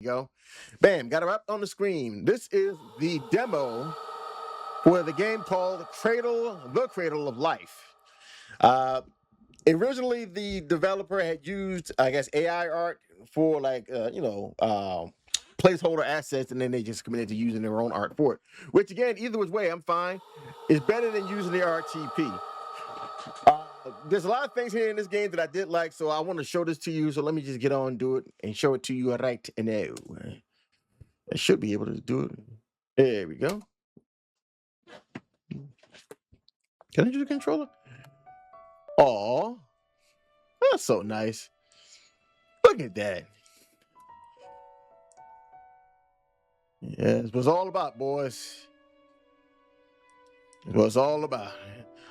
Go. Bam, got it up on the screen. This is the demo for the game called Cradle, the Cradle of Life. Originally, the developer had used, I guess, AI art for placeholder assets, and then they just committed to using their own art for it. Which, again, either way, I'm fine. It's better than using the RTP. There's a lot of things here in this game that I did like, so I want to show this to you. So let me just get on and do it and show it to you right now. I should be able to do it. There we go. Can I use the controller? Oh, that's so nice. Look at that. Yeah, it was all about, boys. It was all about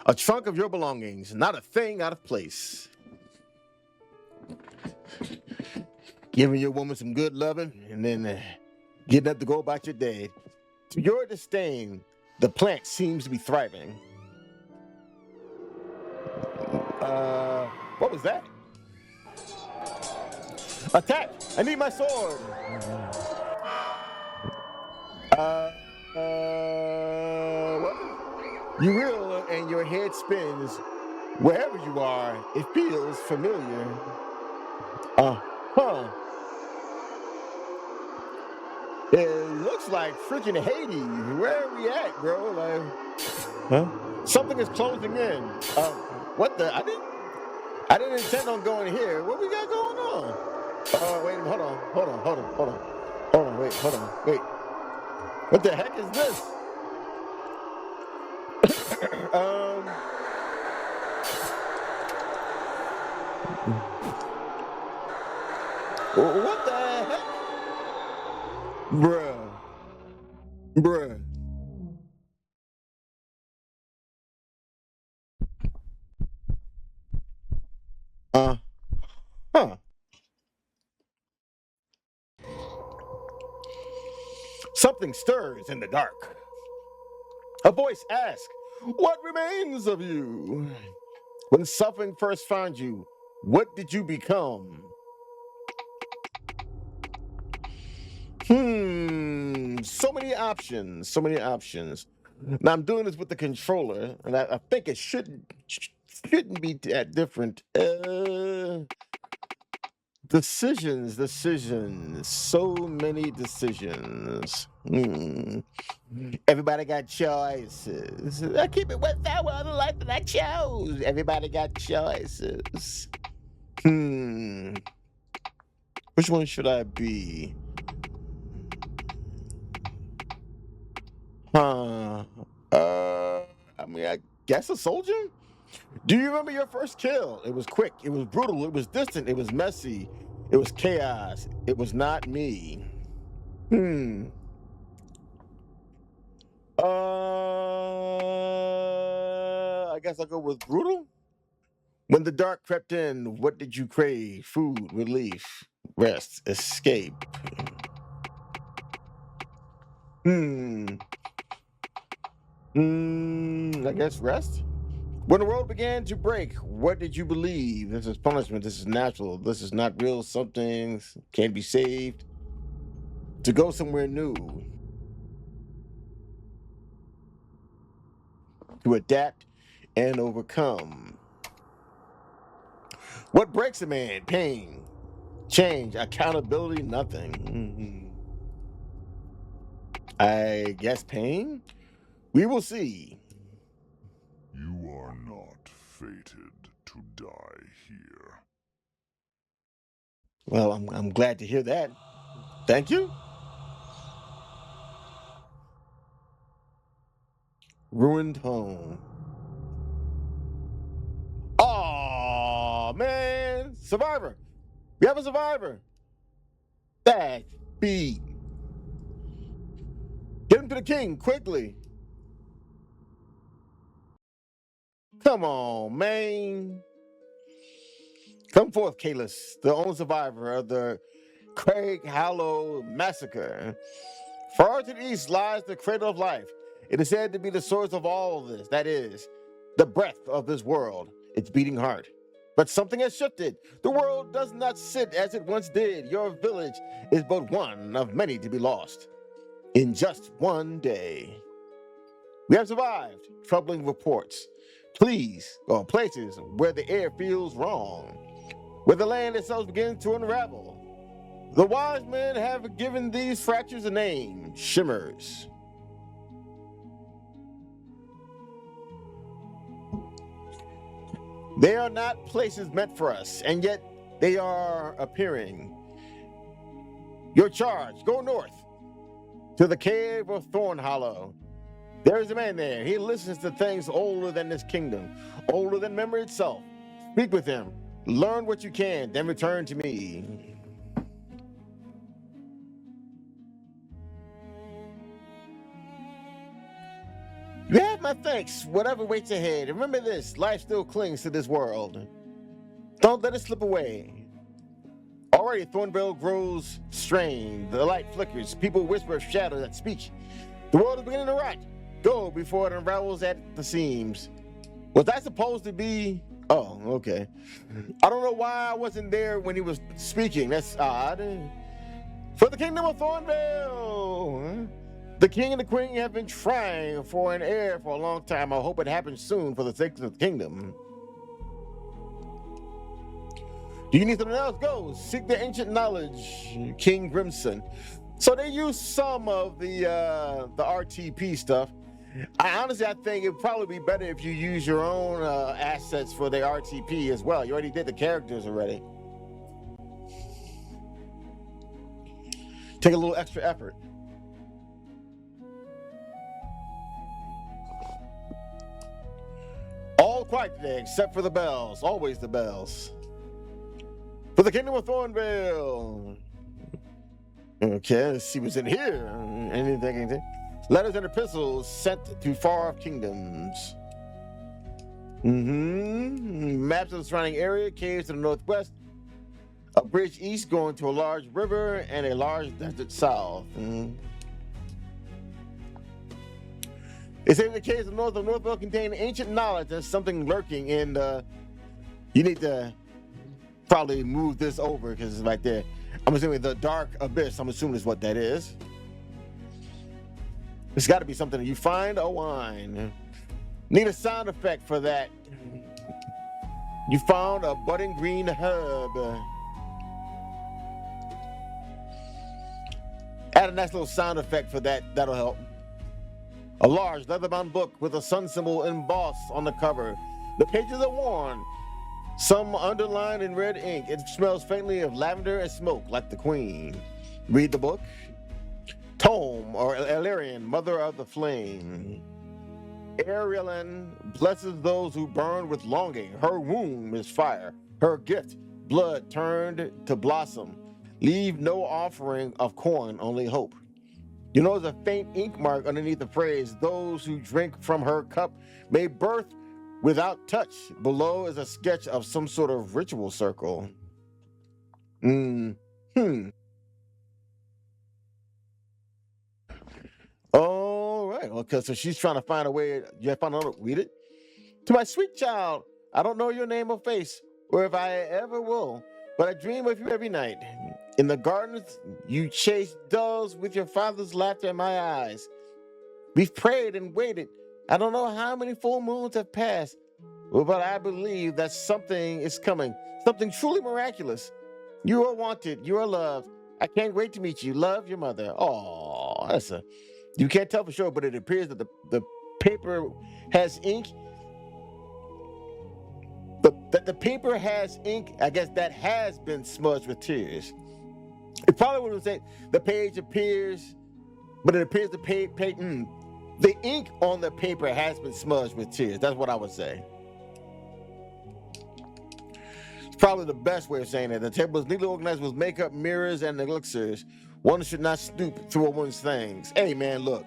a trunk of your belongings, not a thing out of place. Giving your woman some good loving, and then getting up to go about your day. To your disdain, the plant seems to be thriving. What was that? Attack! I need my sword! What? You reel and your head spins. Wherever you are, it feels familiar. It looks like freaking Hades. Where are we at, bro? Like, huh? Something is closing in. What the? I didn't intend on going here. What we got going on? Wait a minute. Hold on. Wait. What the heck is this? What the heck? Bruh. Huh. Something stirs in the dark. A voice asks, "What remains of you? When suffering first found you, what did you become?" So many options. Now I'm doing this with the controller, and I think it shouldn't be that different. Decisions. So many decisions. Everybody got choices. I keep it with that one, the life that I chose. Everybody got choices. Which one should I be? I guess a soldier? Do you remember your first kill? It was quick, it was brutal, it was distant, it was messy, it was chaos. It was not me. I guess I'll go with brutal. When the dark crept in, what did you crave? Food, relief, rest, escape. I guess rest. When the road began to break, what did you believe? This is punishment. This is natural. This is not real. Some things can't be saved. To go somewhere new. To adapt and overcome. What breaks a man? Pain. Change. Accountability. Nothing. I guess pain? We will see. You are not fated to die here. Well, I'm glad to hear that. Thank you. Ruined home. Oh man, survivor. We have a survivor. Bad beat. Get him to the king quickly. Come on, man. Come forth, Kalis, the only survivor of the Craig Hallow massacre. Far to the east lies the Cradle of Life. It is said to be the source of all of this. That is, the breath of this world, its beating heart. But something has shifted. The world does not sit as it once did. Your village is but one of many to be lost in just one day. We have survived troubling reports. Places where the air feels wrong, where the land itself begins to unravel. The wise men have given these fractures a name, shimmers. They are not places meant for us, and yet they are appearing. Your charge, go north to the cave of Thorn Hollow. There is a man there. He listens to things older than this kingdom, older than memory itself. Speak with him. Learn what you can, then return to me. You have my thanks, whatever waits ahead. Remember this, life still clings to this world. Don't let it slip away. Already, Thornvale grows strained. The light flickers. People whisper of shadows that speak. The world is beginning to rot. Go before it unravels at the seams. Was I supposed to be? Oh, okay. I don't know why I wasn't there when he was speaking. That's odd. For the kingdom of Thornvale. The king and the queen have been trying for an heir for a long time. I hope it happens soon for the sake of the kingdom. Do you need something else? Go seek the ancient knowledge, King Grimson. So they use some of the RTP stuff. I think it'd probably be better if you use your own assets for the RTP as well. You already did the characters already. Take a little extra effort. All quiet today, except for the bells. Always the bells. For the kingdom of Thornvale. Okay, let's see what's in here. Anything? Letters and epistles sent to far-off kingdoms. Maps of the surrounding area, caves to the northwest, a bridge east going to a large river, and a large desert south. It says the caves of north of Northville contain ancient knowledge. There's something lurking in you need to probably move this over because it's right there. I'm assuming the dark abyss, I'm assuming is what that is. It's got to be something. You find a wine. Need a sound effect for that. You found a budding green herb. Add a nice little sound effect for that. That'll help. A large leather-bound book with a sun symbol embossed on the cover. The pages are worn, some underlined in red ink. It smells faintly of lavender and smoke, like the queen. Read the book. Tome, or Illyrian, mother of the flame. Arielin blesses those who burn with longing. Her womb is fire. Her gift, blood turned to blossom. Leave no offering of corn, only hope. You know, there's a faint ink mark underneath the phrase, those who drink from her cup may birth without touch. Below is a sketch of some sort of ritual circle. All right. Okay, so she's trying to find a way. You find out. Read it. To my sweet child, I don't know your name or face, or if I ever will, but I dream of you every night. In the gardens, you chase doves with your father's laughter in my eyes. We've prayed and waited. I don't know how many full moons have passed, but I believe that something is coming, something truly miraculous. You are wanted. You are loved. I can't wait to meet you. Love, your mother. Oh, you can't tell for sure, but it appears that the paper has ink. The paper has ink, I guess, that has been smudged with tears. It probably would say the page appears, but it appears the ink on the paper has been smudged with tears. That's what I would say. It's probably the best way of saying it. The table is neatly organized with makeup, mirrors, and elixirs. One should not stoop through a woman's things. Hey, man, look.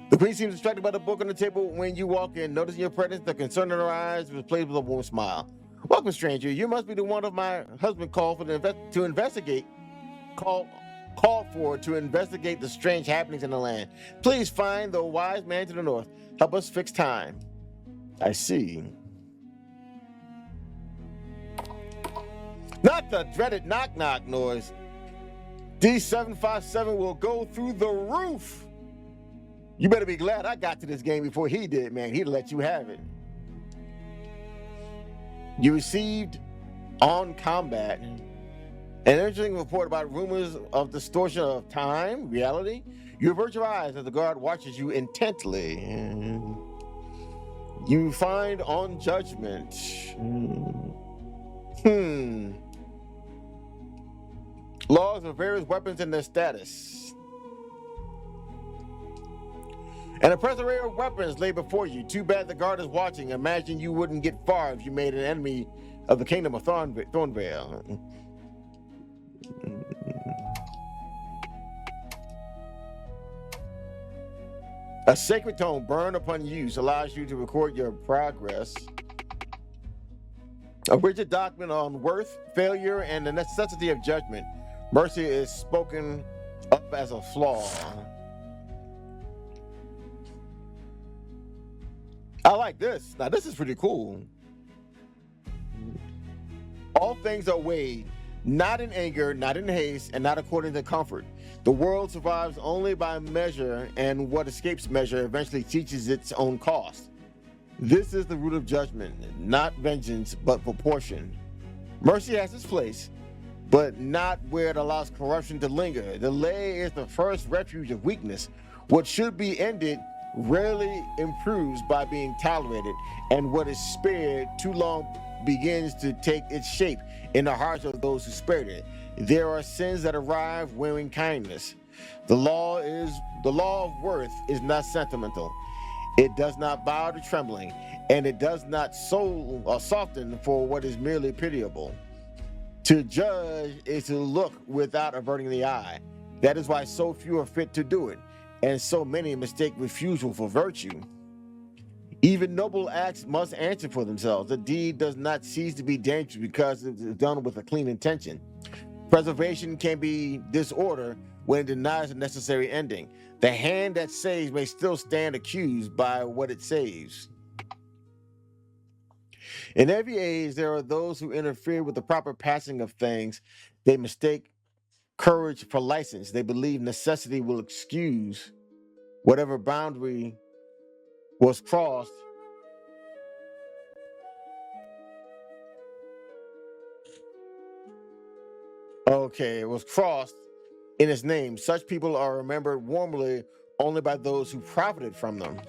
The queen seems distracted by the book on the table when you walk in. Noticing your presence, the concern in her eyes was replaced with a warm smile. Welcome, stranger. You must be the one of my husband called for to investigate the strange happenings in the land. Please find the wise man to the north. Help us fix time. I see. Not the dreaded knock-knock noise. D757 will go through the roof. You better be glad I got to this game before he did, man. He'd let you have it. You received on combat an interesting report about rumors of distortion of time, reality. You avert your eyes as the guard watches you intently. You find on judgment. Laws of various weapons and their status. And a present array of weapons lay before you. Too bad the guard is watching. Imagine you wouldn't get far if you made an enemy of the kingdom of Thornvale. A sacred tome burned upon use allows you to record your progress. A rigid document on worth, failure, and the necessity of judgment. Mercy is spoken up as a flaw. I like this. Now, this is pretty cool. All things are weighed, not in anger, not in haste, and not according to comfort. The world survives only by measure, and what escapes measure eventually teaches its own cost. This is the root of judgment, not vengeance, but proportion. Mercy has its place, but not where it allows corruption to linger. Delay is the first refuge of weakness. What should be ended rarely improves by being tolerated, and what is spared too long begins to take its shape in the hearts of those who spared it. There are sins that arrive wearing kindness. The law of worth is not sentimental. It does not bow to trembling, and it does not soften for what is merely pitiable. To judge is to look without averting the eye. That is why so few are fit to do it, and so many mistake refusal for virtue. Even noble acts must answer for themselves. The deed does not cease to be dangerous because it is done with a clean intention. Preservation can be disorder when it denies a necessary ending. The hand that saves may still stand accused by what it saves. In every age, there are those who interfere with the proper passing of things. They mistake courage for license. They believe necessity will excuse whatever boundary was crossed. Okay, it was crossed in his name. Such people are remembered warmly only by those who profited from them.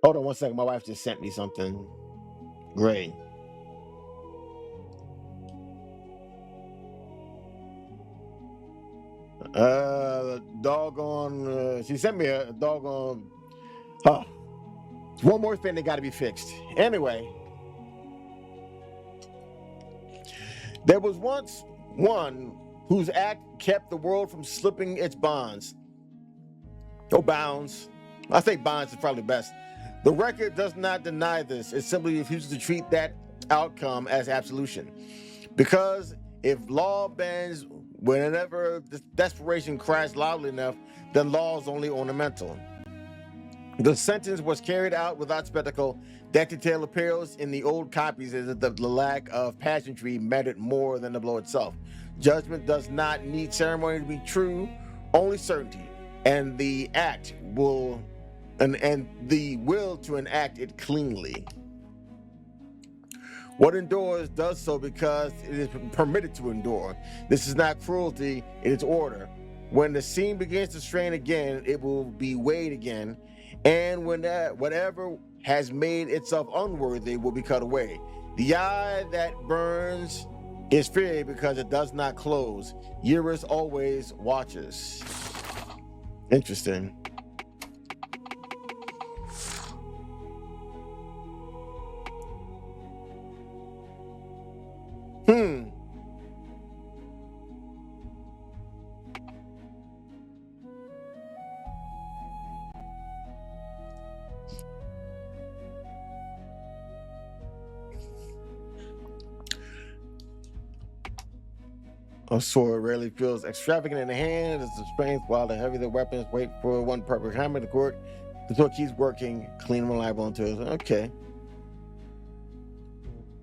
Hold on one second. My wife just sent me something. Great. She sent me a doggone. One more thing that got to be fixed. Anyway, there was once one whose act kept the world from slipping its bonds. No bounds. I say bonds is probably best. The record does not deny this. It simply refuses to treat that outcome as absolution. Because if law bends whenever desperation cries loudly enough, then law is only ornamental. The sentence was carried out without spectacle. That detail appears in the old copies as if the lack of pageantry mattered more than the blow itself. Judgment does not need ceremony to be true, only certainty, and the will to enact it cleanly. What endures does so because it is permitted to endure. This is not cruelty, it is order. When the seam begins to strain again, it will be weighed again, and when whatever has made itself unworthy will be cut away. The eye that burns is feared because it does not close. Eurus always watches. Interesting. A sword rarely feels extravagant in the hand. It's the strength, while the heavier the weapons wait for one perfect hammer in the court. The sword keeps working, clean and reliable until it. Okay.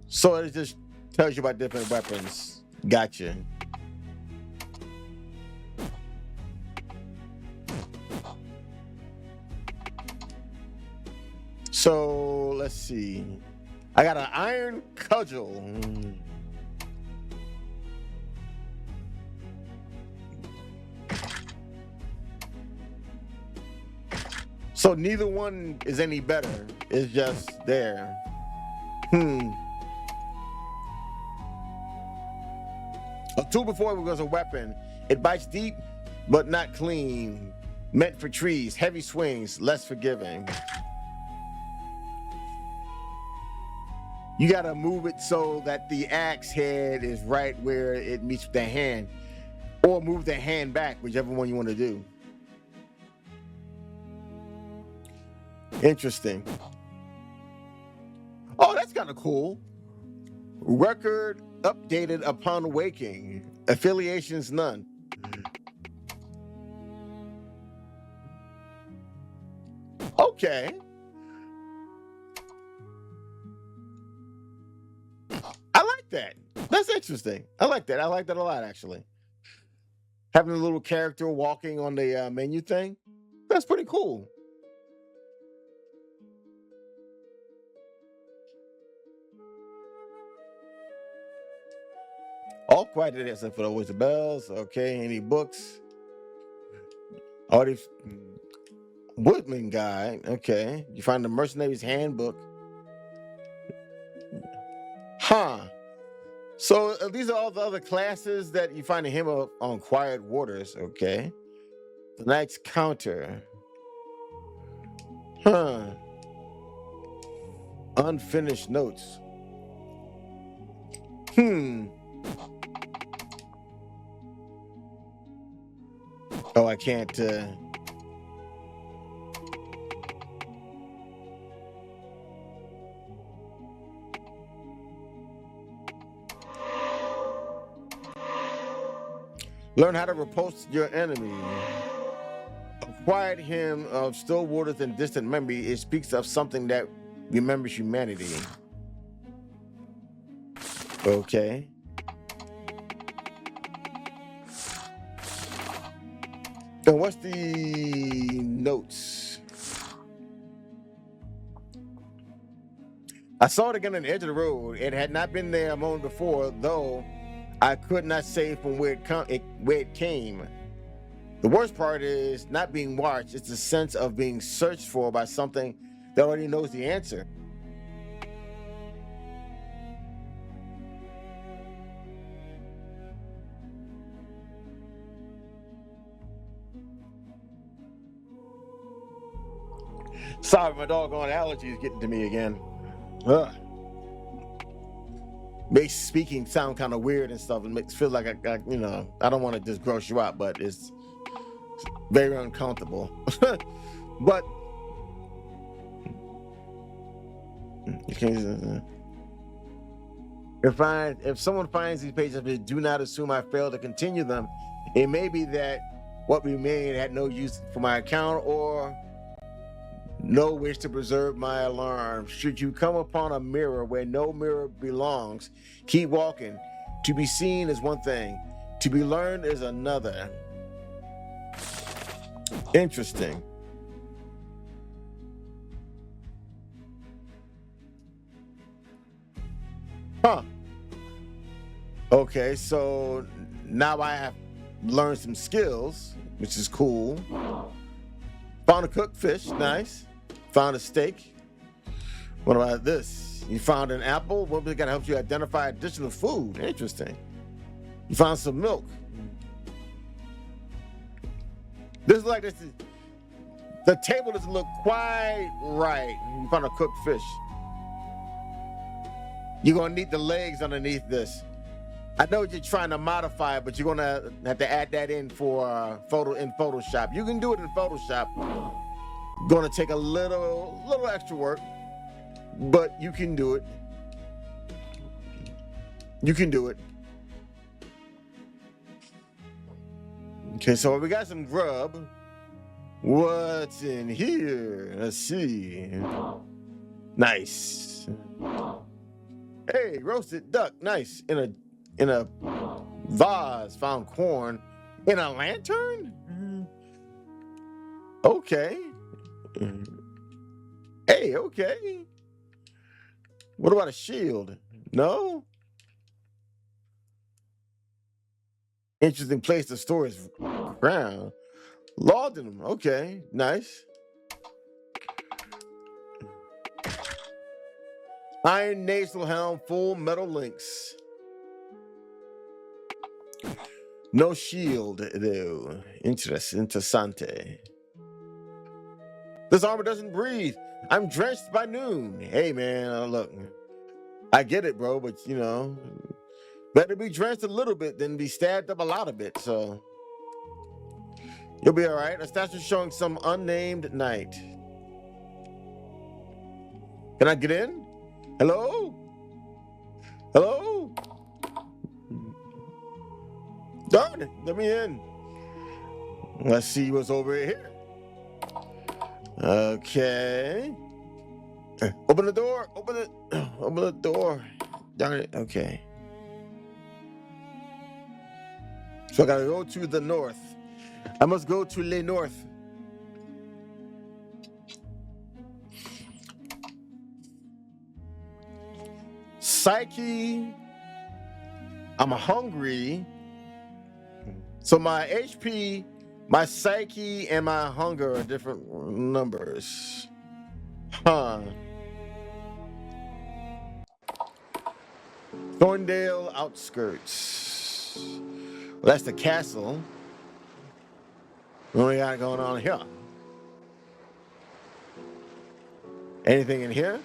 So it just tells you about different weapons. Gotcha. So let's see. I got an iron cudgel. So neither one is any better. It's just there. A tool before it was a weapon. It bites deep, but not clean. Meant for trees, heavy swings, less forgiving. You gotta move it so that the axe head is right where it meets with the hand, or move the hand back, whichever one you want to do. Interesting. Oh, that's kind of cool. Record updated upon waking. Affiliations none. Okay. I like that. That's interesting. I like that. I like that a lot, actually. Having a little character walking on the menu thing. That's pretty cool. All quiet except for the Wizard of Bells. Okay, any books? All these Woodman Guide. Okay, you find the Mercenary's Handbook. Huh. So these are all the other classes that you find in him on Quiet Waters. Okay. The Knight's Counter. Huh. Unfinished notes. Oh, I can't. Learn how to repulse your enemy. A quiet hymn of still waters and distant memory. It speaks of something that remembers humanity. Okay. And what's the notes? I saw it again on the edge of the road. It had not been there a moment before, though I could not say from where it came. The worst part is not being watched. It's the sense of being searched for by something that already knows the answer. Sorry, my doggone allergy is getting to me again. Ugh. Makes speaking sound kind of weird and stuff. It makes feel like I don't want to just gross you out, but it's very uncomfortable. But if someone finds these pages, do not assume I failed to continue them. It may be that what remained had no use for my account or no wish to preserve my alarm. Should you come upon a mirror where no mirror belongs, keep walking. To be seen is one thing, to be learned is another. Interesting. Huh. Okay, so now I have learned some skills, which is cool. Found a cooked fish, nice. Found a steak. What about this? You found an apple. What we gotta help you identify additional food? Interesting. You found some milk. This is like this. The table doesn't look quite right. You found a cooked fish. You're gonna need the legs underneath this. I know you're trying to modify it, but you're gonna have to add that in for Photoshop. You can do it in Photoshop. Gonna take a little extra work, but you can do it. You can do it. Okay, so we got some grub. What's in here? Let's see. Nice. Hey, roasted duck. Nice. In a vase. Found corn. In a lantern? Okay. Hey, okay. What about a shield? No? Interesting place to store his crown. Laudanum. Okay, nice. Iron nasal helm, full metal links. No shield, though. Interessante. This armor doesn't breathe. I'm drenched by noon. Hey, man, look. I get it, bro, but, you know, better be drenched a little bit than be stabbed up a lot of it, so. You'll be all right. A statue showing some unnamed knight. Can I get in? Hello? Hello? Darn it, let me in. Let's see what's over here. Okay. Open the door. Open it. Open the door. Darn it. Okay. So I gotta go to the north. I must go to Le North. Psyche. I'm hungry. So my HP, my psyche, and my hunger are different numbers. Huh. Thorndale outskirts. Well, that's the castle. What we got going on here? Anything in here?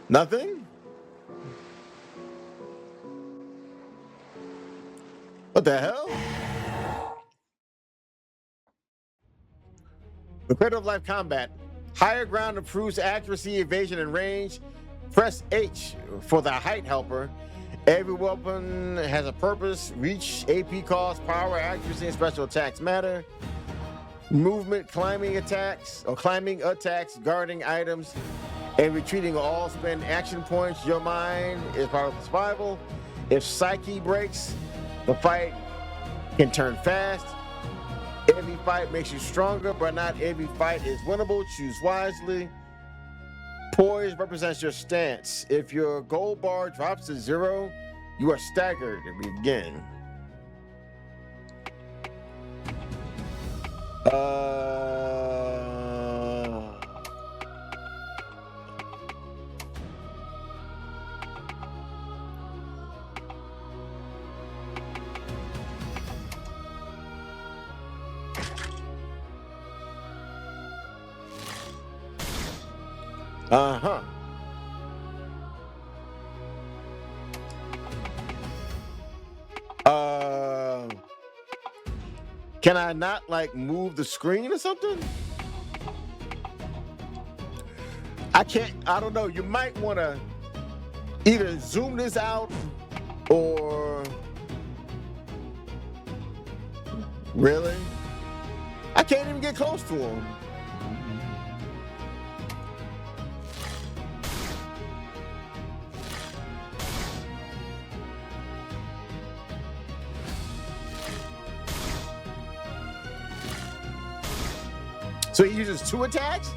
Nothing? What the hell? The Cradle of Life combat. Higher ground improves accuracy, evasion, and range. Press H for the height helper. Every weapon has a purpose. Reach, AP cost, power, accuracy, and special attacks matter. Movement, climbing attacks, guarding items, and retreating all spend action points. Your mind is part of the survival. If Psyche breaks, the fight can turn fast. Every fight makes you stronger, but not every fight is winnable. Choose wisely. Poise represents your stance. If your gold bar drops to 0, you are staggered and begin. Uh-huh. Can I not like move the screen or something? I can't, I don't know. You might want to either zoom this out or really? I can't even get close to him. So he uses 2 attacks?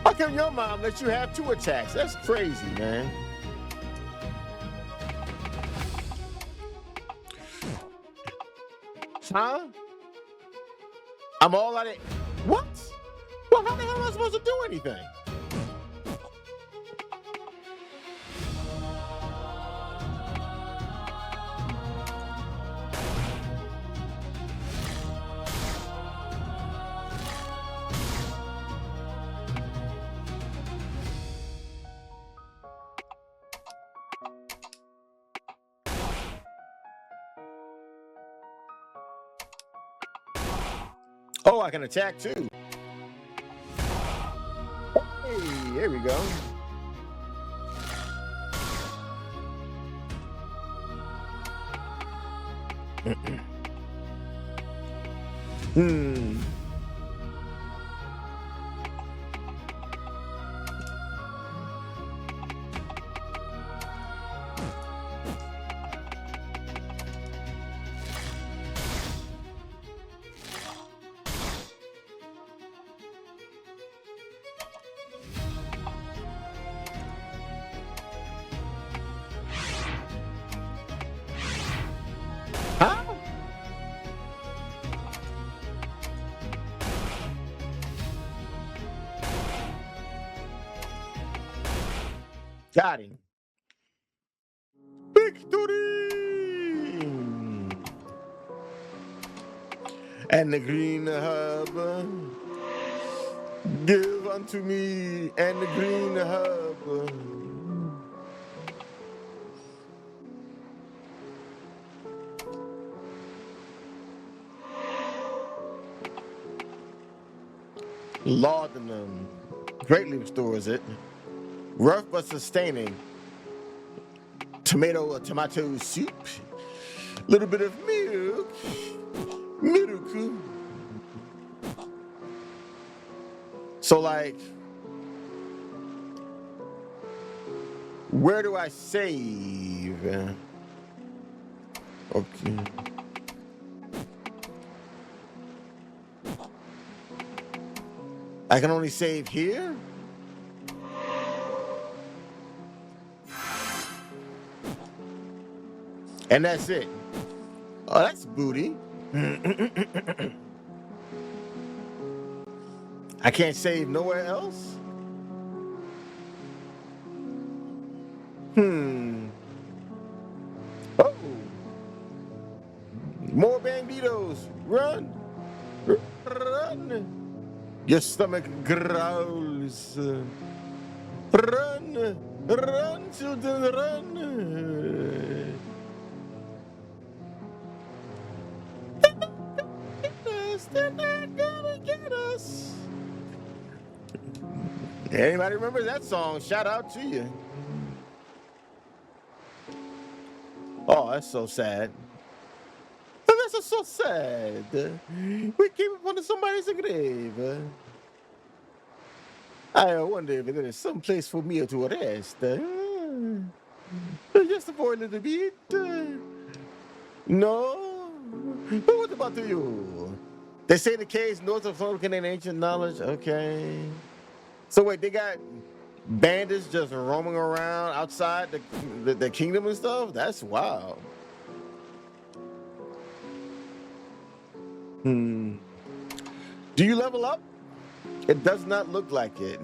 How come your mom lets you have 2 attacks? That's crazy, man. Huh? I'm all out of... What? Well, how the hell am I supposed to do anything? Oh, I can attack too. Hey, there we go. Hmm. Huh? Got him. Victory! And the green hub, give unto me, and the green hub. Laudanum greatly restores it. Rough but sustaining. Tomato soup. Little bit of milk. Milk. So like, where do I save? Okay. I can only save here? And that's it. Oh, that's booty. I can't save nowhere else? Oh. More banditos. Run. Run. Your stomach growls. Run. Run, children, run. They're not gonna get us. Anybody remember that song? Shout out to you. Oh, that's so sad. That's so sad. We came upon somebody's grave. I wonder if there is some place for me to rest. Just for a little bit. No. But what about you? They say the caves north of Florican and ancient knowledge. Okay. So wait, they got bandits just roaming around outside the kingdom and stuff? That's wild. Do you level up? It does not look like it.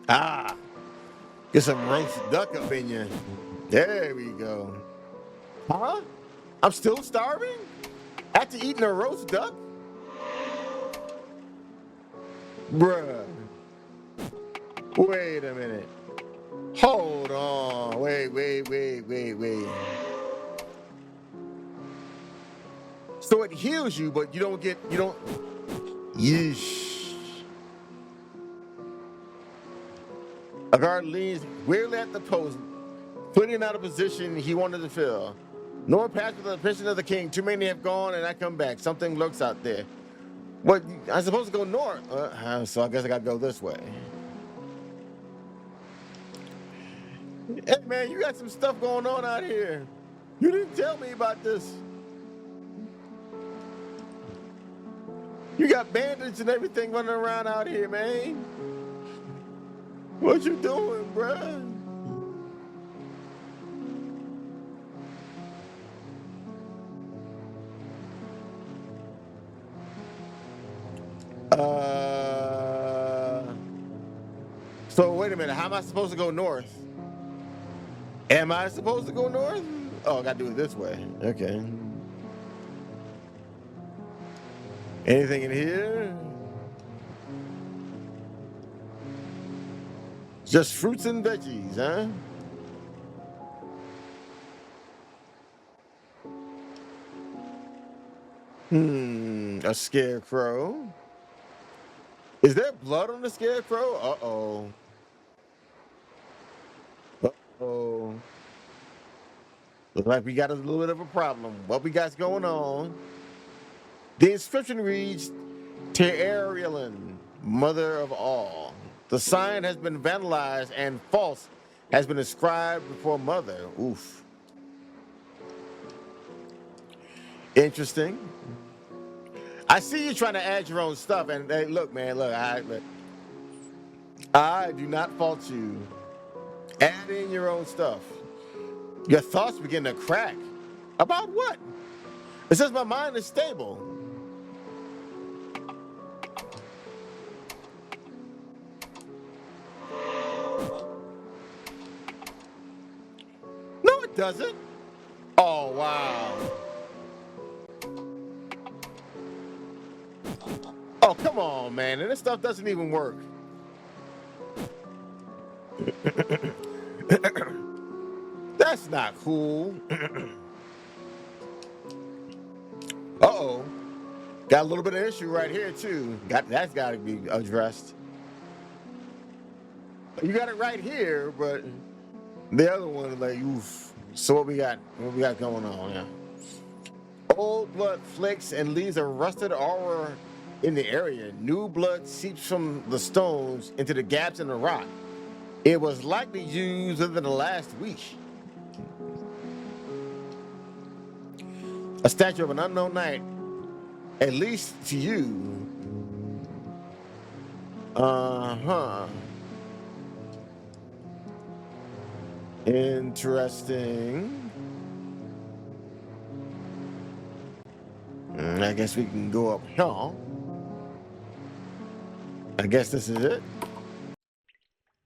Ah, get some roast duck up in you. There we go. Huh? I'm still starving? After eating a roast duck? Bruh. Wait a minute. Hold on. Wait. So it heals you, but you don't. Yeesh. A guard leans wearily at the post, putting out a position he wanted to fill. Nor passed with the permission of the king. Too many have gone and I come back. Something lurks out there. What? I'm supposed to go north. So I guess I gotta go this way. Hey man, you got some stuff going on out here. You didn't tell me about this. You got bandits and everything running around out here, man. What you doing, bruh? So wait a minute, how am I supposed to go north? Am I supposed to go north? Oh, I gotta do it this way. Okay. Anything in here? Just fruits and veggies, huh? A scarecrow. Is there blood on the scarecrow? Uh-oh. Uh-oh. Looks like we got a little bit of a problem. What we got going on? The inscription reads, Tearielin, mother of all. The sign has been vandalized and false has been inscribed before mother. Oof. Interesting. I see you trying to add your own stuff, and hey, look, man, look, I do not fault you. Add in your own stuff. Your thoughts begin to crack. About what? It says my mind is stable. No, it doesn't. Oh, wow. Oh, come on, man. And this stuff doesn't even work. That's not cool. Uh-oh. Got a little bit of issue right here, too. That's got to be addressed. You got it right here, but the other one is like, oof. So what we got? What we got going on? Yeah. Old blood flicks and leaves a rusted aura in the area. New blood seeps from the stones into the gaps in the rock. It was likely used within the last week. A statue of an unknown knight, at least to you. Uh-huh. Interesting. I guess we can go up here. I guess this is it.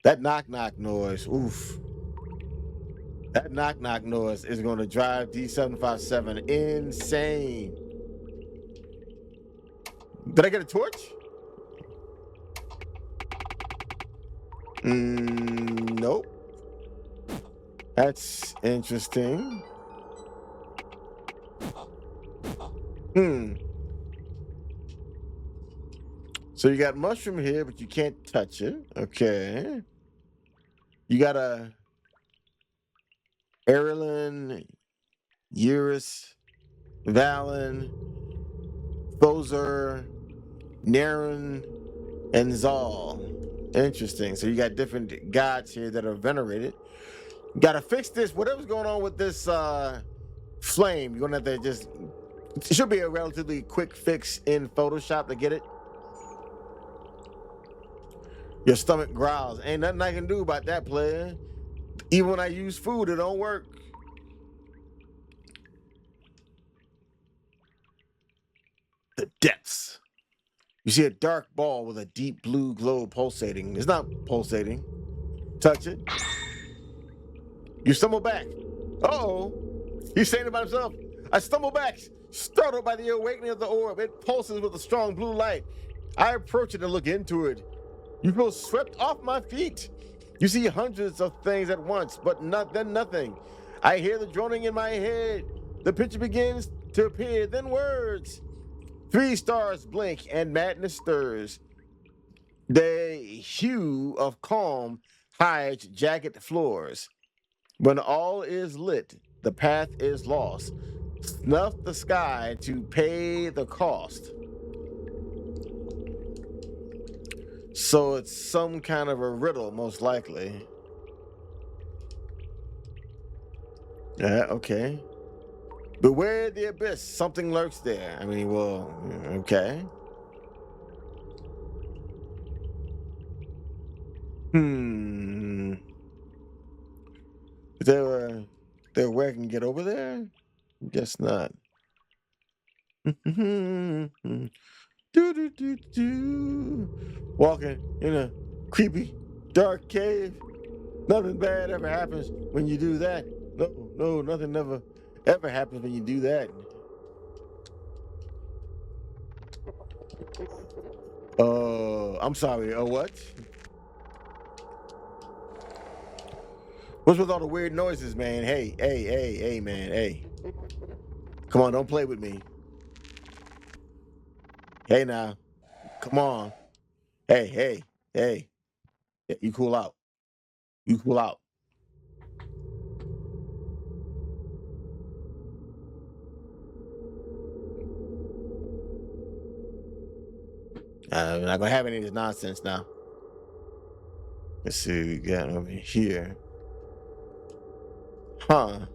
That knock-knock noise, oof. That knock-knock noise is going to drive D757 insane. Did I get a torch? Nope. That's interesting. So you got mushroom here, but you can't touch it. Okay. You got a Erilyn, Eurus, Valen, Thozer, Naren, and Zal. Interesting. So you got different gods here that are venerated. Gotta fix this. Whatever's going on with this flame, you're gonna have to just. It should be a relatively quick fix in Photoshop to get it. Your stomach growls. Ain't nothing I can do about that, player. Even when I use food, it don't work. The depths. You see a dark ball with a deep blue glow pulsating. It's not pulsating. Touch it. You stumble back. Uh-oh. He's saying about himself. I stumble back, startled by the awakening of the orb. It pulses with a strong blue light. I approach it and look into it. You feel swept off my feet. You see hundreds of things at once, but then nothing. I hear the droning in my head. The picture begins to appear, then words. 3 stars blink and madness stirs. The hue of calm hides jagged floors. When all is lit, the path is lost. Snuff the sky to pay the cost. So it's some kind of a riddle, most likely. Yeah, okay. Beware the abyss. Something lurks there. I mean, well, okay. Is there a way I can get over there? Guess not. Walking in a creepy, dark cave. Nothing bad ever happens when you do that. No, nothing ever happens when you do that. I'm sorry. What? What's with all the weird noises, man? Hey, man, hey. Come on, don't play with me. Hey, now. Come on. Hey. Yeah, you cool out. You cool out. We're not gonna have any of this nonsense now. Let's see what we got over here. Huh.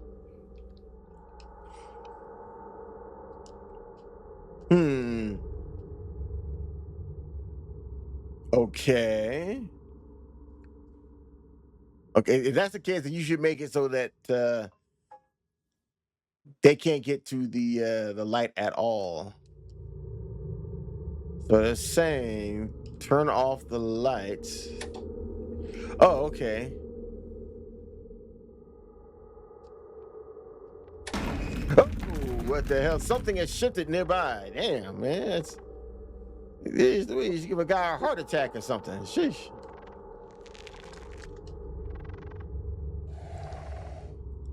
Hmm. Okay. Okay, if that's the case, then you should make it so that they can't get to the light at all. So they're saying turn off the lights. Oh, okay. Oh, what the hell? Something has shifted nearby. Damn, man. It's the way you give a guy a heart attack or something. Sheesh.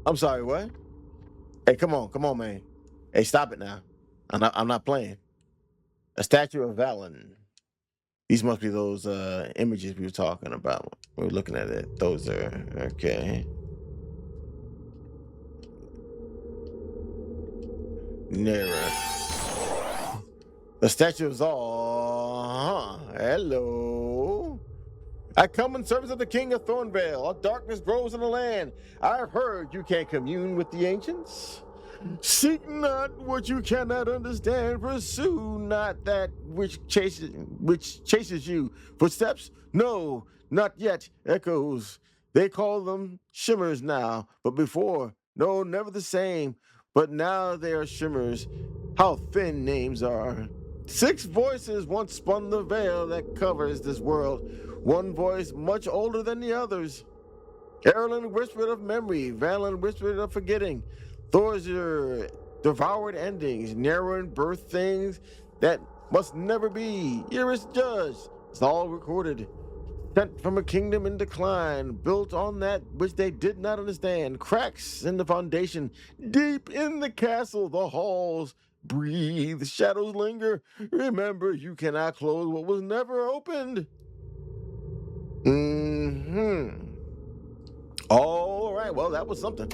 I'm sorry, what? Hey, come on, man. Hey, stop it now. I'm not playing. A statue of Valen. These must be those images we were talking about. We were looking at it. Those are okay. Nearer. The statue is all. Hello. I come in service of the King of Thornvale. All darkness grows in the land. I've heard you can't commune with the ancients. Seek not what you cannot understand. Pursue not that which chases you. Footsteps? No, not yet. Echoes. They call them shimmers now, but before, no, never the same. But now they are shimmers. How thin names are. 6 voices once spun the veil that covers this world. One voice much older than the others. Erlen whispered of memory, Valen whispered of forgetting. Thor's devoured endings, narrowing birth things that must never be. Iris judged. It's all recorded. Sent from a kingdom in decline, built on that which they did not understand. Cracks in the foundation, deep in the castle, the halls. Breathe, shadows linger. Remember, you cannot close what was never opened. All right, well, that was something.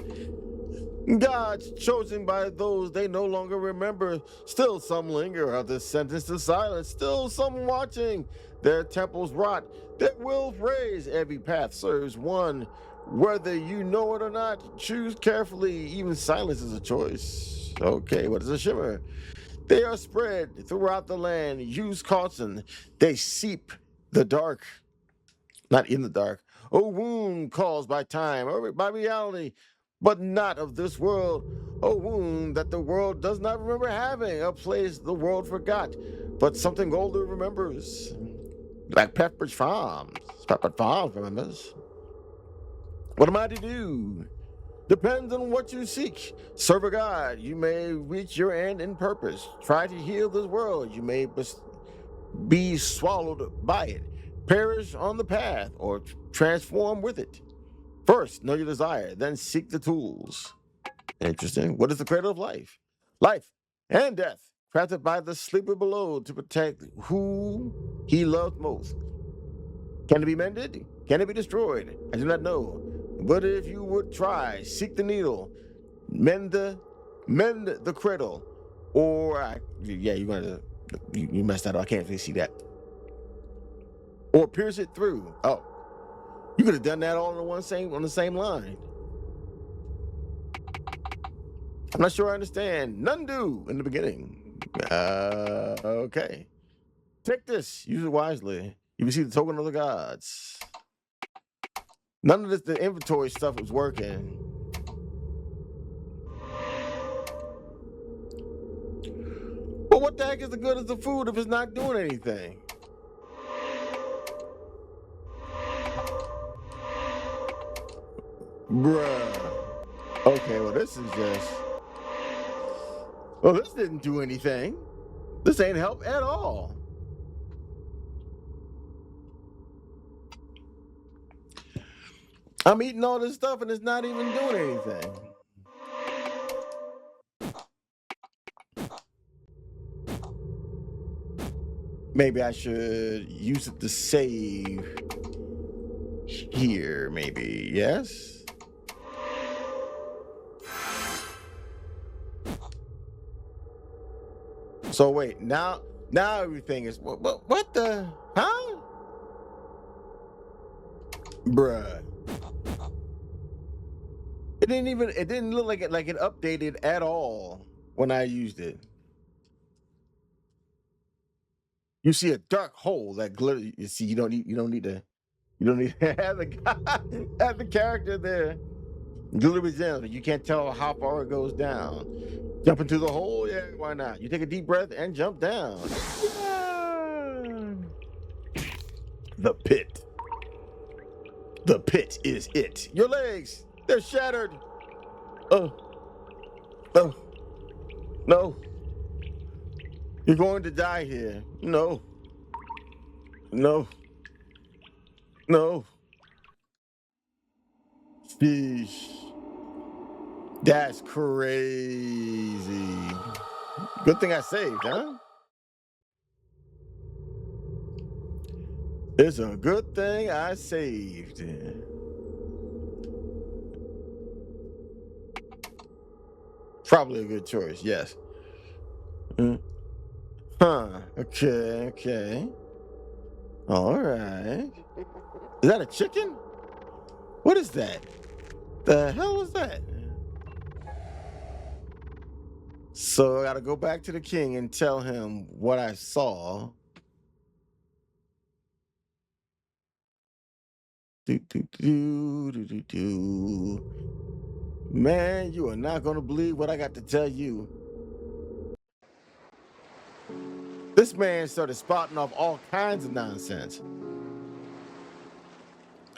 Gods chosen by those they no longer remember. Still some linger, others sentenced to silence. Still some watching. Their temples rot, their will praise. Every path serves one. Whether you know it or not, choose carefully. Even silence is a choice. Okay, what is a shimmer? They are spread throughout the land. Use caution. They seep the dark. Not in the dark. A wound caused by time or by reality, but not of this world. A wound that the world does not remember having, a place the world forgot, but something older remembers. Like Pepperidge Farms. Pepperidge Farms remembers. What am I to do? Depends on what you seek. Serve a God. You may reach your end in purpose. Try to heal this world. You may be swallowed by it. Perish on the path or transform with it. First, know your desire, then seek the tools. Interesting. What is the cradle of life? Life and death, crafted by the sleeper below to protect who he loved most. Can it be mended? Can it be destroyed? I do not know. But if you would try, seek the needle, mend the cradle, or you're gonna you messed that up. I can't really see that. Or pierce it through. Oh, you could have done that all on the same line. I'm not sure I understand. None do in the beginning. Okay. Take this. Use it wisely. You receive the token of the gods. None of this, the inventory stuff was working. But what the heck is the good of the food if it's not doing anything? Bruh. Okay, well, this is just... Well, this didn't do anything. This ain't help at all. I'm eating all this stuff and it's not even doing anything. Maybe I should use it to save here, maybe. Yes? So wait, now Now everything is what the huh? Bruh. It didn't look like it updated at all when I used it. You see a dark hole that glitters. You see, you don't need to have the guy, have the character there. Glittery gems, but you can't tell how far it goes down. Jump into the hole, yeah, why not? You take a deep breath and jump down. Yeah. The pit. The pit is it. Your legs, they're shattered. Oh, oh, no. You're going to die here. No, no, no. Sheesh. That's crazy. Good thing I saved, huh? It's a good thing I saved. Probably a good choice, yes. Huh. Okay, okay. All right. Is that a chicken? What is that? The hell is that? So I gotta go back to the king and tell him what I saw. Do, do, do, do, do, do. Man, you are not gonna believe what I got to tell you. This man started spouting off all kinds of nonsense.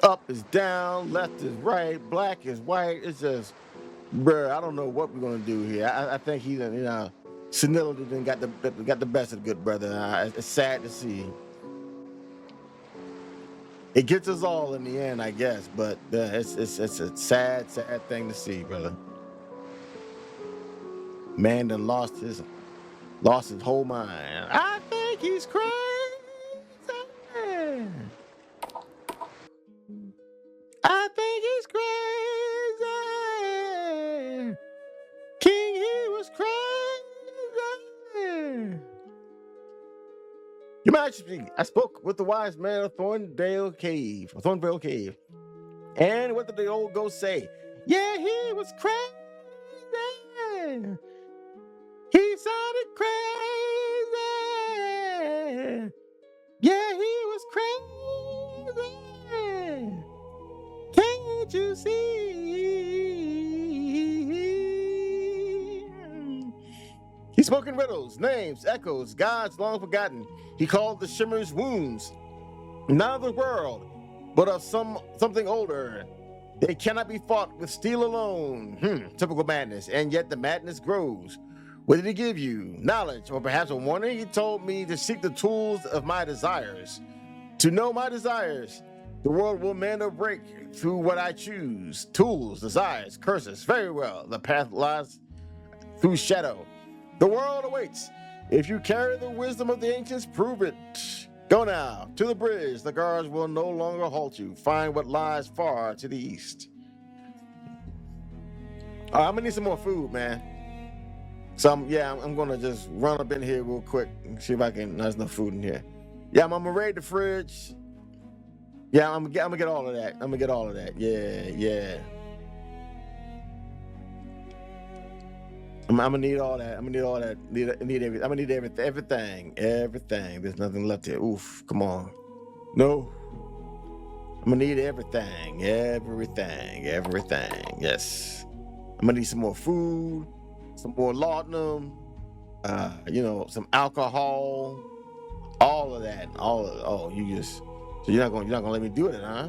Up is down, left is right, black is white. It's just, bruh, I don't know what we're gonna do here. I think he's, senility done got the best of the good brother. It's sad to see. It gets us all in the end, I guess, but it's a sad thing to see, brother. Man done lost his whole mind. I think he's crazy. I think he's crazy. King, he was crazy. Your Majesty, I spoke with the wise man of Thornvale Cave. And what did the old ghost say? Yeah, he was crazy. He sounded crazy. Yeah, he was crazy. Can't you see? He spoke in riddles, names, echoes, gods long forgotten. He called the shimmers wounds, not of the world, but of something older. They cannot be fought with steel alone. Typical madness, and yet the madness grows. What did he give you? Knowledge, or perhaps a warning? He told me to seek the tools of my desires. To know my desires, the world will mend or break through what I choose. Tools, desires, curses. Very well. The path lies through shadow. The world awaits. If you carry the wisdom of the ancients, prove it. Go now to the bridge. The guards will no longer halt you. Find what lies far to the east. All right, I'm gonna need some more food, man. So I'm gonna just run up in here real quick and see if I can. There's no food in here. Yeah, I'm gonna raid the fridge. Yeah, I'm gonna get all of that. Yeah. I'm gonna need all that. I'm gonna need everything. There's nothing left here. Oof, come on. No. I'm gonna need everything. Yes. I'm gonna need some more food, some more laudanum, some alcohol, all of that. So you're not gonna let me do it, huh?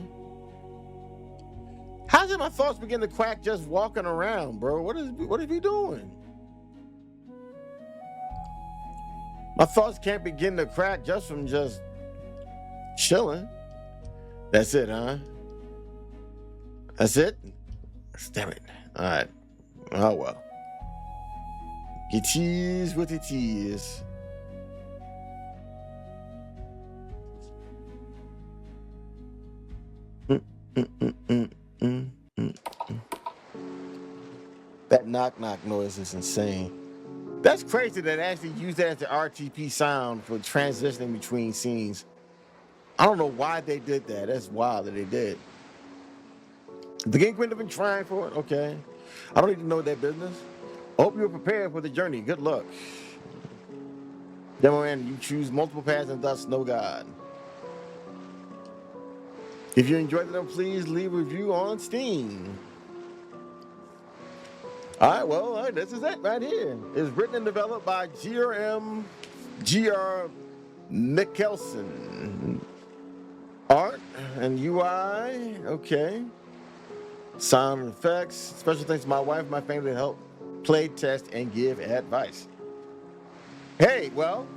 How did my thoughts begin to crack just walking around, bro? What is he doing? My thoughts can't begin to crack just from just chilling. That's it, huh? That's it? Damn it. All right. Oh, well. It is what it is. That knock knock noise is insane. That's crazy that they actually use that as the RTP sound for transitioning between scenes. I don't know why they did that. That's wild that they did. The game couldn't have been trying for it. Okay. I don't need to know that business. I hope you're prepared for the journey. Good luck. Demo man, you choose multiple paths and thus no God. If you enjoyed them, please leave a review on Steam. All right, this is it right here. It's written and developed by G.R. Mikkelsen. Art and UI, okay. Sound effects. Special thanks to my wife and my family to help play, test, and give advice. Hey, well,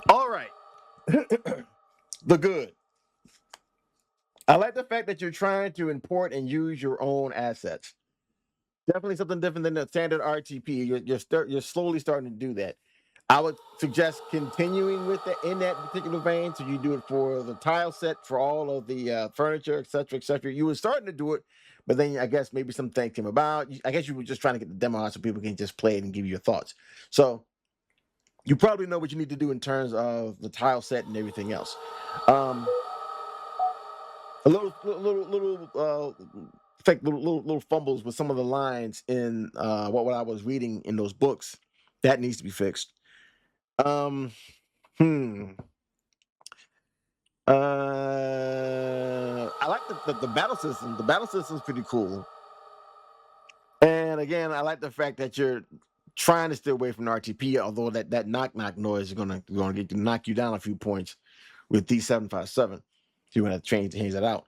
all right. The good. I like the fact that you're trying to import and use your own assets. Definitely something different than the standard RTP. You're slowly starting to do that. I would suggest continuing with it in that particular vein. So you do it for the tile set, for all of the furniture, et cetera, et cetera. You were starting to do it, but then I guess maybe some things came about. I guess you were just trying to get the demo out so people can just play it and give you your thoughts. So you probably know what you need to do in terms of the tile set and everything else. A little fumbles with some of the lines in what I was reading in those books. That needs to be fixed. Um, hmm. I like the battle system. The battle system is pretty cool. And again, I like the fact that you're trying to stay away from the RTP, although that knock noise is gonna knock you down a few points with D757. You're gonna have to change that out.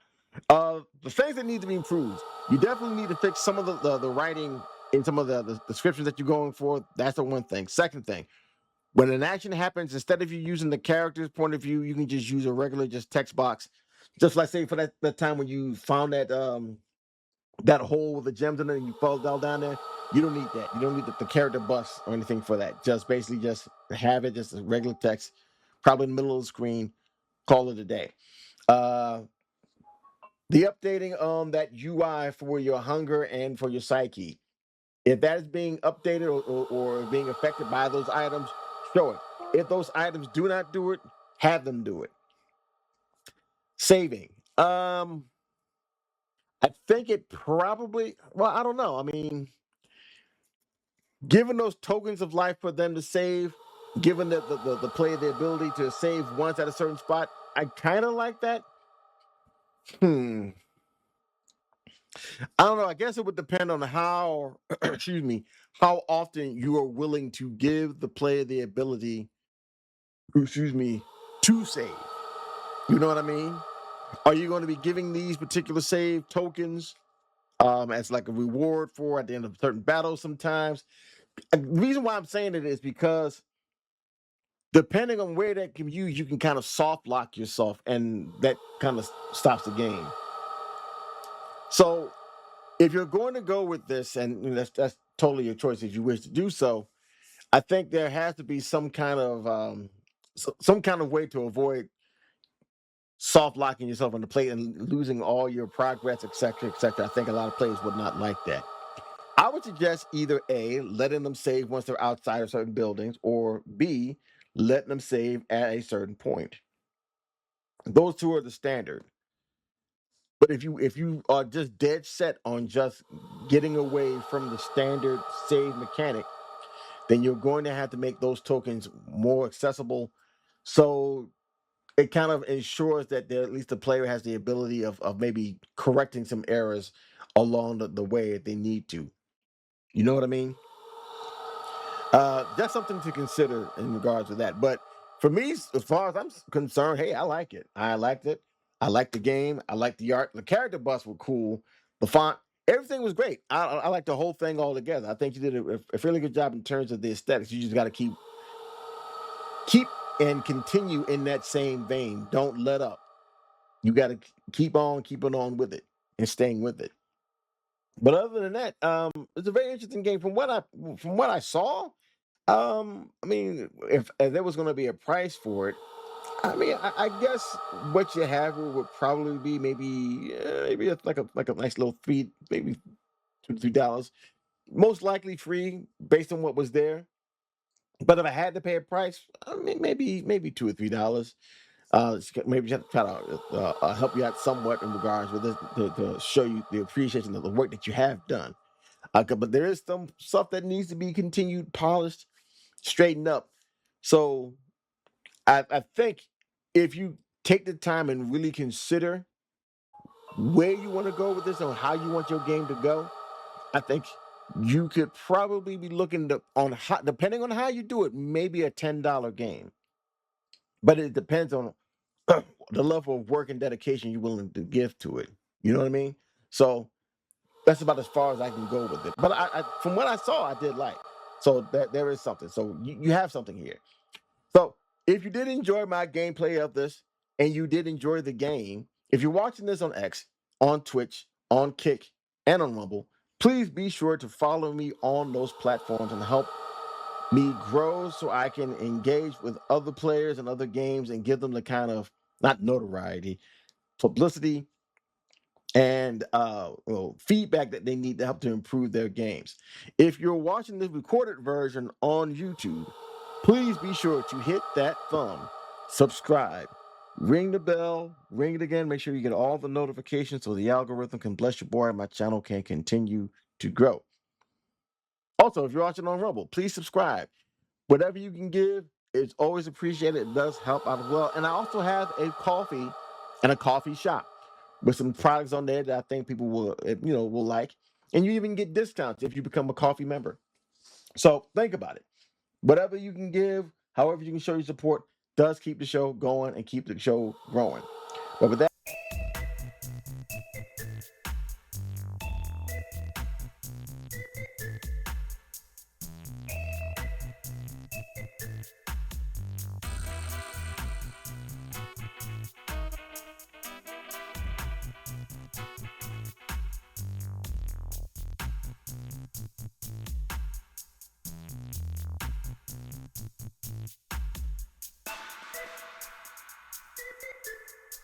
The things that need to be improved, you definitely need to fix some of the writing in some of the descriptions that you're going for. That's the one thing. Second thing, when an action happens, instead of you using the character's point of view, you can just use a regular just text box. Just like say for that time when you found that hole with the gems in it and you fall down there. You don't need that. You don't need the character bus or anything for that. Just basically just have it just a regular text, probably in the middle of the screen. Call it a day. The updating on that UI for your hunger and for your psyche. If that is being updated or being affected by those items, show it. If those items do not do it, have them do it. Saving. I think it probably, well, I don't know. I mean, given those tokens of life for them to save, given the player the ability to save once at a certain spot, I kind of like that. I don't know. I guess it would depend on how, excuse me, how often you are willing to give the player the ability, excuse me, to save. You know what I mean? Are you going to be giving these particular save tokens as like a reward for at the end of certain battles sometimes? The reason why I'm saying it is because depending on where that can be used, you can kind of soft lock yourself, and that kind of stops the game. So if you're going to go with this, and that's totally your choice if you wish to do so, I think there has to be some kind of some kind of way to avoid soft locking yourself on the plate and losing all your progress, etc., etc. I think a lot of players would not like that. I would suggest either A, letting them save once they're outside of certain buildings, or B, letting them save at a certain point. Those two are the standard. But if you are just dead set on just getting away from the standard save mechanic, then you're going to have to make those tokens more accessible. So it kind of ensures that at least the player has the ability of maybe correcting some errors along the way if they need to. You know what I mean? That's something to consider in regards to that. But for me, as far as I'm concerned, hey, I like it. I liked it. I liked the game. I liked the art. The character buffs were cool. The font, everything was great. I like the whole thing all together. I think you did a fairly good job in terms of the aesthetics. You just got to keep and continue in that same vein. Don't let up. You got to keeping on with it and staying with it. But other than that, it's a very interesting game. From what I saw, I mean, if there was going to be a price for it, I mean, I guess what you have would probably be maybe like a nice little three, maybe $2 to $3. Most likely free based on what was there. But if I had to pay a price, I mean, maybe $2 or $3. Maybe just try to help you out somewhat in regards with this to show you the appreciation of the work that you have done. But there is some stuff that needs to be continued, polished, straightened up. So I think if you take the time and really consider where you want to go with this or how you want your game to go, I think you could probably be looking on how, depending on how you do it, maybe a $10 game. But it depends on the level of work and dedication you're willing to give to it. You know what I mean? So that's about as far as I can go with it. But from what I saw, I did like. So there is something. So you have something here. So if you did enjoy my gameplay of this and you did enjoy the game, if you're watching this on X, on Twitch, on Kick, and on Rumble, please be sure to follow me on those platforms and help me grow so I can engage with other players and other games and give them the kind of, not notoriety, publicity, and feedback that they need to help to improve their games. If you're watching this recorded version on YouTube, please be sure to hit that thumb, subscribe, ring the bell, ring it again, make sure you get all the notifications so the algorithm can bless your boy and my channel can continue to grow. Also, if you're watching on Rumble, please subscribe. Whatever you can give is always appreciated. It does help out as well. And I also have a coffee and a coffee shop with some products on there that I think people will like. And you even get discounts if you become a coffee member. So think about it. Whatever you can give, however you can show your support, does keep the show going and keep the show growing. But with that,